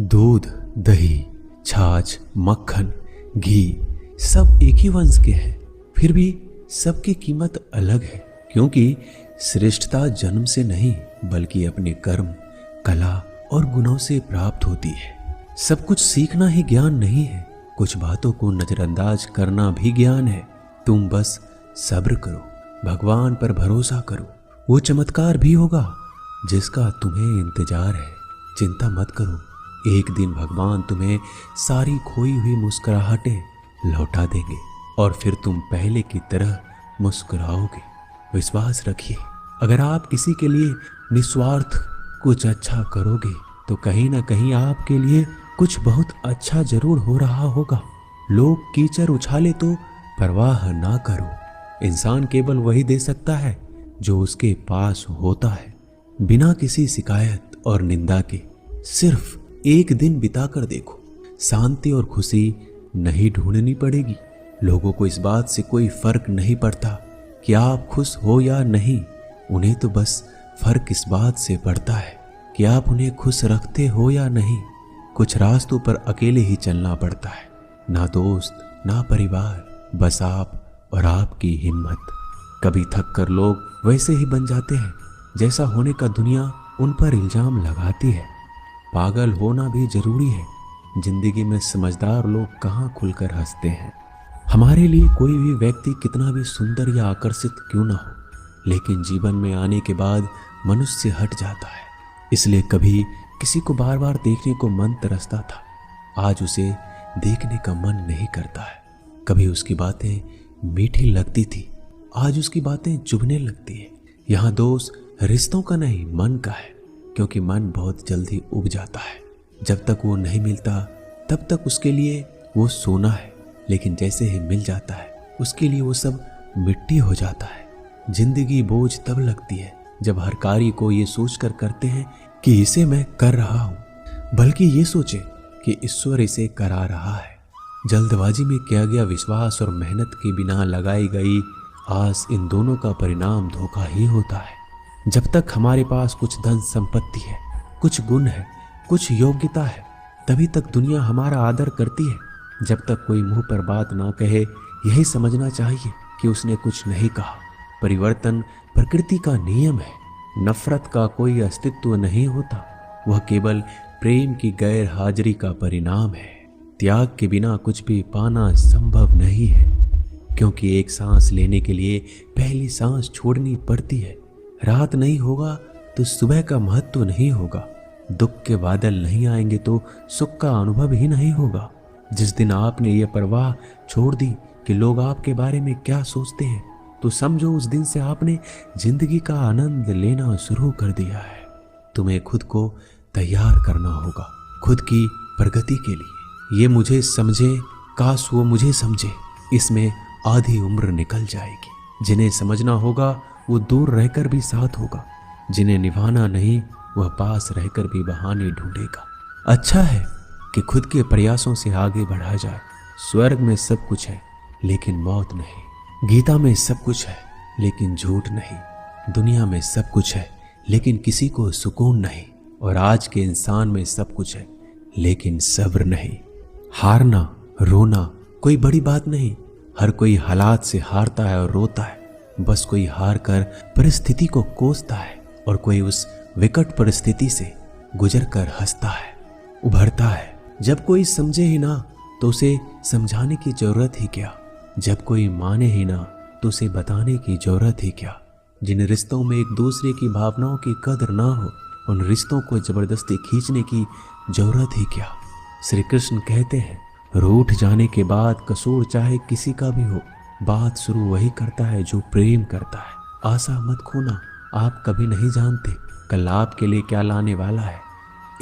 दूध, दही, छाछ, मक्खन, घी सब एक ही वंश के हैं, फिर भी सबकी कीमत अलग है, क्योंकि श्रेष्ठता जन्म से नहीं बल्कि अपने कर्म, कला और गुणों से प्राप्त होती है। सब कुछ सीखना ही ज्ञान नहीं है, कुछ बातों को नजरअंदाज करना भी ज्ञान है। तुम बस सब्र करो, भगवान पर भरोसा करो, वो चमत्कार भी होगा जिसका तुम्हें इंतजार है। चिंता मत करो, एक दिन भगवान तुम्हें सारी खोई हुई मुस्कुराहटें लौटा देंगे और फिर तुम पहले की तरह मुस्कुराओगे। विश्वास रखिए, अगर आप किसी के लिए निस्वार्थ कुछ अच्छा करोगे तो कहीं ना कहीं आपके लिए कुछ बहुत अच्छा जरूर हो रहा होगा। लोग कीचड़ उछाले तो परवाह ना करो, इंसान केवल वही दे सकता है जो उसके पास होता है। बिना किसी शिकायत और निंदा के सिर्फ एक दिन बिताकर देखो, शांति और खुशी नहीं ढूंढनी पड़ेगी। लोगों को इस बात से कोई फर्क नहीं पड़ता कि आप खुश हो या नहीं, उन्हें तो बस फर्क इस बात से पड़ता है कि आप उन्हें खुश रखते हो या नहीं। कुछ रास्तों पर अकेले ही चलना पड़ता है, ना दोस्त ना परिवार, बस आप और आपकी हिम्मत। कभी थक कर लोग वैसे ही बन जाते हैं जैसा होने का दुनिया उन पर इल्जाम लगाती है। पागल होना भी जरूरी है, जिंदगी में समझदार लोग कहाँ खुलकर हंसते हैं। हमारे लिए कोई भी व्यक्ति कितना भी सुंदर या आकर्षित क्यों ना हो, लेकिन जीवन में आने के बाद मनुष्य हट जाता है। इसलिए कभी किसी को बार बार देखने को मन तरसता था, आज उसे देखने का मन नहीं करता है। कभी उसकी बातें मीठी लगती थी, आज उसकी बातें चुभने लगती है। यहाँ दोष रिश्तों का नहीं मन का है, क्योंकि मन बहुत जल्दी उब जाता है। जब तक वो नहीं मिलता तब तक उसके लिए वो सोना है, लेकिन जैसे ही मिल जाता है उसके लिए वो सब मिट्टी हो जाता है। जिंदगी बोझ तब लगती है जब हर कार्य को ये सोचकर करते हैं कि इसे मैं कर रहा हूँ, बल्कि ये सोचे कि ईश्वर इसे करा रहा है। जल्दबाजी में किया गया विश्वास और मेहनत के बिना लगाई गई आस, इन दोनों का परिणाम धोखा ही होता है। जब तक हमारे पास कुछ धन संपत्ति है, कुछ गुण है, कुछ योग्यता है, तभी तक दुनिया हमारा आदर करती है। जब तक कोई मुंह पर बात ना कहे, यही समझना चाहिए कि उसने कुछ नहीं कहा। परिवर्तन प्रकृति का नियम है, नफरत का कोई अस्तित्व नहीं होता, वह केवल प्रेम की गैर हाजिरी का परिणाम है। त्याग के बिना कुछ भी पाना संभव नहीं है, क्योंकि एक सांस लेने के लिए पहली सांस छोड़नी पड़ती है। रात नहीं होगा तो सुबह का महत्व नहीं होगा, दुख के बादल नहीं आएंगे तो सुख का अनुभव ही नहीं होगा। जिस दिन आपने ये परवाह छोड़ दी कि लोग आपके बारे में क्या सोचते हैं, तो समझो उस दिन से आपने जिंदगी का आनंद लेना शुरू कर दिया है। तुम्हें खुद को तैयार करना होगा खुद की प्रगति के लिए। ये मुझे समझे, काश वो मुझे समझे, इसमें आधी उम्र निकल जाएगी। जिन्हें समझना होगा वो दूर रहकर भी साथ होगा, जिन्हें निभाना नहीं वह पास रहकर भी बहाने ढूंढेगा। अच्छा है कि खुद के प्रयासों से आगे बढ़ा जाए। स्वर्ग में सब कुछ है लेकिन मौत नहीं, गीता में सब कुछ है लेकिन झूठ नहीं, दुनिया में सब कुछ है लेकिन किसी को सुकून नहीं, और आज के इंसान में सब कुछ है लेकिन सब्र नहीं। हारना रोना कोई बड़ी बात नहीं, हर कोई हालात से हारता है और रोता है। बस कोई हार कर परिस्थिति को कोसता है और कोई उस विकट परिस्थिति से गुजर कर हंसता है, उभरता है। जब कोई समझे ही ना तो उसे समझाने की जरूरत ही क्या, जब कोई माने ही ना तो उसे बताने की जरूरत ही क्या। जिन रिश्तों में एक दूसरे की भावनाओं की कदर ना हो, उन रिश्तों को जबरदस्ती खींचने की जरूरत ही क्या। श्री कृष्ण कहते हैं, रूठ जाने के बाद कसूर चाहे किसी का भी हो, बात शुरू वही करता है जो प्रेम करता है। आशा मत खोना, आप कभी नहीं जानते कल आपके लिए क्या लाने वाला है।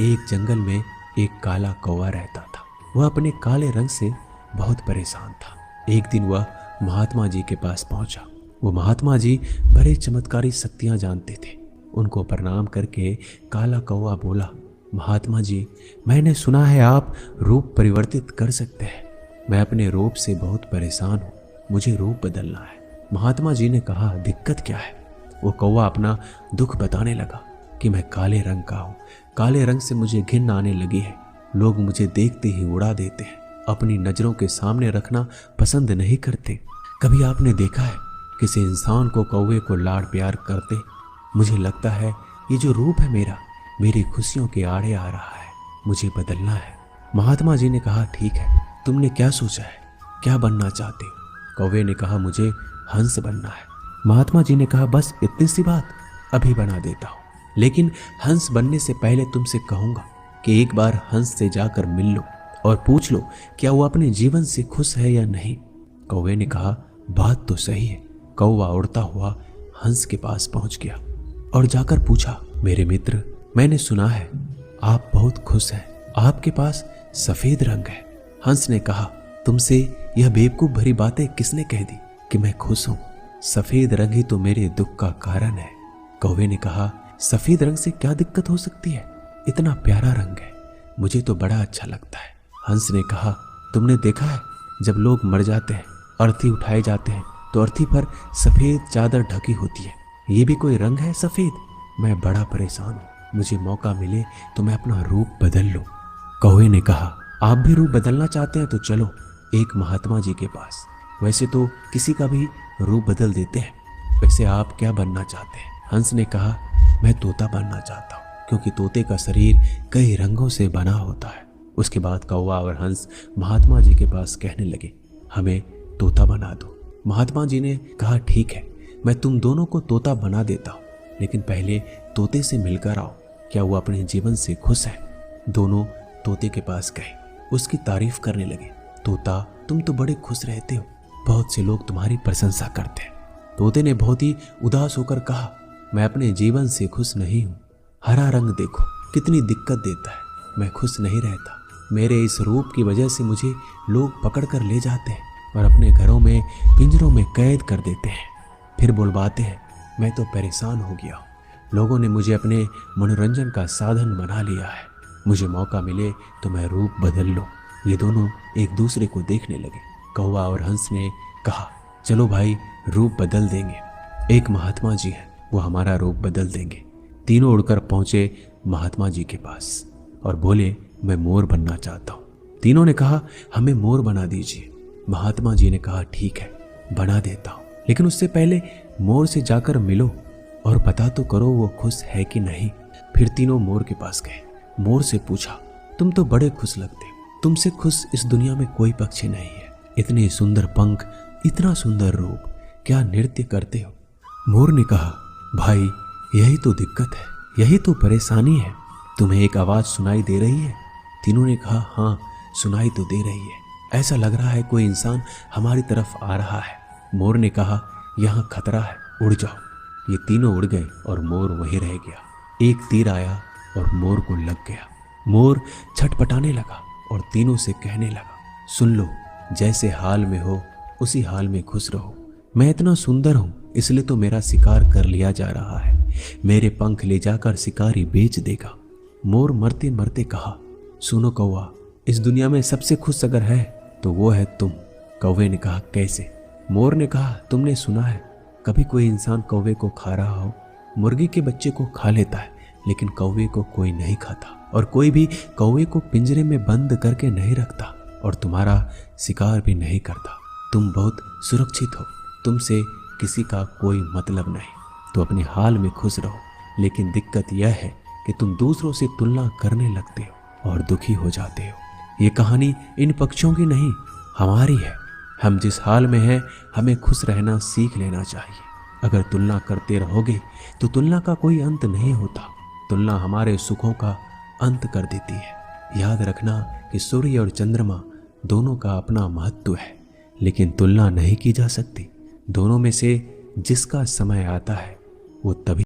एक जंगल में एक काला कौवा रहता था। वह अपने काले रंग से बहुत परेशान था। एक दिन वह महात्मा जी के पास पहुंचा। वो महात्मा जी बड़े चमत्कारी शक्तियां जानते थे। उनको प्रणाम करके काला कौवा बोला, महात्मा जी, मैंने सुना है आप रूप परिवर्तित कर सकते हैं। मैं अपने रूप से बहुत परेशान हूँ, मुझे रूप बदलना है। महात्मा जी ने कहा, दिक्कत क्या है? वो कौवा अपना दुख बताने लगा कि मैं काले रंग का हूँ, काले रंग से मुझे घिन आने लगी है। लोग मुझे देखते ही उड़ा देते हैं, अपनी नजरों के सामने रखना पसंद नहीं करते। कभी आपने देखा है किसी इंसान को कौवे को लाड़ प्यार करते? मुझे लगता है ये जो रूप है मेरा, मेरी खुशियों के आड़े आ रहा है, मुझे बदलना है। महात्मा जी ने कहा, ठीक है, तुमने क्या सोचा है, क्या बनना चाहते हो? कौवे ने कहा, मुझे हंस बनना है। महात्मा जी ने कहा, बस इतनी सी बात, अभी बना देता हूँ। लेकिन हंस बनने से पहले तुमसे कहूंगा कि एक बार हंस से जाकर मिल लो और पूछ लो क्या वो अपने जीवन से खुश है या नहीं। कौवे ने कहा, बात तो सही है। कौवा उड़ता हुआ हंस के पास पहुंच गया और जाकर पूछा, मेरे मित्र, मैंने सुना है आप बहुत खुश हैं, आपके पास सफेद रंग है। हंस ने कहा, तुमसे यह बेवकूफ भरी बातें किसने कह दी कि मैं खुश हूं? सफेद रंग ही तो मेरे दुख का कारण है। कौवे ने कहा, सफेद रंग से क्या दिक्कत हो सकती है? इतना प्यारा रंग है, मुझे तो बड़ा अच्छा लगता है। हंस ने कहा, तुमने देखा है जब लोग मर जाते हैं, अर्थी उठाए जाते हैं तो अर्थी पर सफेद चादर ढकी होती है, ये भी कोई रंग है सफेद? मैं बड़ा परेशान हूँ, मुझे मौका मिले तो मैं अपना रूप बदल लूं। कौवे ने कहा, आप भी रूप बदलना चाहते हैं तो चलो एक महात्मा जी के पास, वैसे तो किसी का भी रूप बदल देते हैं। वैसे आप क्या बनना चाहते हैं? हंस ने कहा, मैं तोता बनना चाहता हूँ, क्योंकि तोते का शरीर कई रंगों से बना होता है। उसके बाद कौवा और हंस महात्मा जी के पास कहने लगे, हमें तोता बना दो। महात्मा जी ने कहा, ठीक है, मैं तुम दोनों को तोता बना देता हूँ, लेकिन पहले तोते से मिलकर आओ, क्या वो अपने जीवन से खुश है? दोनों तोते के पास गए, उसकी तारीफ करने लगे। तोता, तुम तो बड़े खुश रहते हो, बहुत से लोग तुम्हारी प्रशंसा करते हैं। तोते ने बहुत ही उदास होकर कहा, मैं अपने जीवन से खुश नहीं हूँ। हरा रंग देखो कितनी दिक्कत देता है, मैं खुश नहीं रहता। मेरे इस रूप की वजह से मुझे लोग पकड़ कर ले जाते हैं और अपने घरों में पिंजरों में कैद कर देते हैं, फिर बुलवाते हैं। मैं तो परेशान हो गया हूँ, लोगों ने मुझे अपने मनोरंजन का साधन बना लिया है। मुझे मौका मिले तो मैं रूप बदल लूं। ये दोनों एक दूसरे को देखने लगे। कौवा और हंस ने कहा, चलो भाई, रूप बदल देंगे। एक महात्मा जी हैं, वो हमारा रूप बदल देंगे। तीनों उड़कर पहुंचे महात्मा जी के पास और बोले, मैं मोर बनना चाहता हूँ। तीनों ने कहा, हमें मोर बना दीजिए। महात्मा जी ने कहा, ठीक है, बना देता हूँ, लेकिन उससे पहले मोर से जाकर मिलो और पता तो करो वो खुश है कि नहीं। फिर तीनों मोर के पास गए। मोर से पूछा, तुम तो बड़े खुश लगते हो, तुमसे खुश इस दुनिया में कोई पक्षी नहीं है। इतने सुंदर पंख, इतना सुंदर रूप, क्या नृत्य करते हो? मोर ने कहा, भाई यही तो दिक्कत है, यही तो परेशानी है। तुम्हें एक आवाज सुनाई दे रही है? तीनों ने कहा, हाँ सुनाई तो दे रही है, ऐसा लग रहा है कोई इंसान हमारी तरफ आ रहा है। मोर ने कहा, यहाँ खतरा है, उड़ जाओ। ये तीनों उड़ गए और मोर वहीं रह गया। एक तीर आया और मोर को लग गया। मोर छटपटाने लगा और तीनों से कहने लगा, सुन लो, जैसे हाल में हो उसी हाल में खुश रहो। मैं इतना सुंदर हूं इसलिए तो मेरा शिकार कर लिया जा रहा है, मेरे पंख ले जाकर शिकारी बेच देगा। मोर मरते मरते कहा, सुनो कौवा, इस दुनिया में सबसे खुश अगर है तो वो है तुम। कौवे ने कहा, कैसे? मोर ने कहा, तुमने सुना है कभी कोई इंसान कौवे को खा रहा हो? मुर्गी के बच्चे को खा लेता है, लेकिन कौवे को कोई नहीं खाता, और कोई भी कौवे को पिंजरे में बंद करके नहीं रखता और तुम्हारा शिकार भी नहीं करता। तुम बहुत सुरक्षित हो, तुमसे किसी का कोई मतलब नहीं, तो अपने हाल में खुश रहो। लेकिन दिक्कत यह है कि तुम दूसरों से तुलना करने लगते हो और दुखी हो जाते हो। ये कहानी इन पक्षियों की नहीं, हमारी है। हम जिस हाल में हैं, हमें खुश रहना सीख लेना चाहिए। अगर तुलना करते रहोगे तो तुलना का कोई अंत नहीं होता। तुलना हमारे सुखों का अंत कर देती है। याद रखना कि सूर्य और चंद्रमा दोनों का अपना महत्व है, लेकिन तुलना नहीं की जा सकती। दोनों में से जिसका समय आता है वो तभी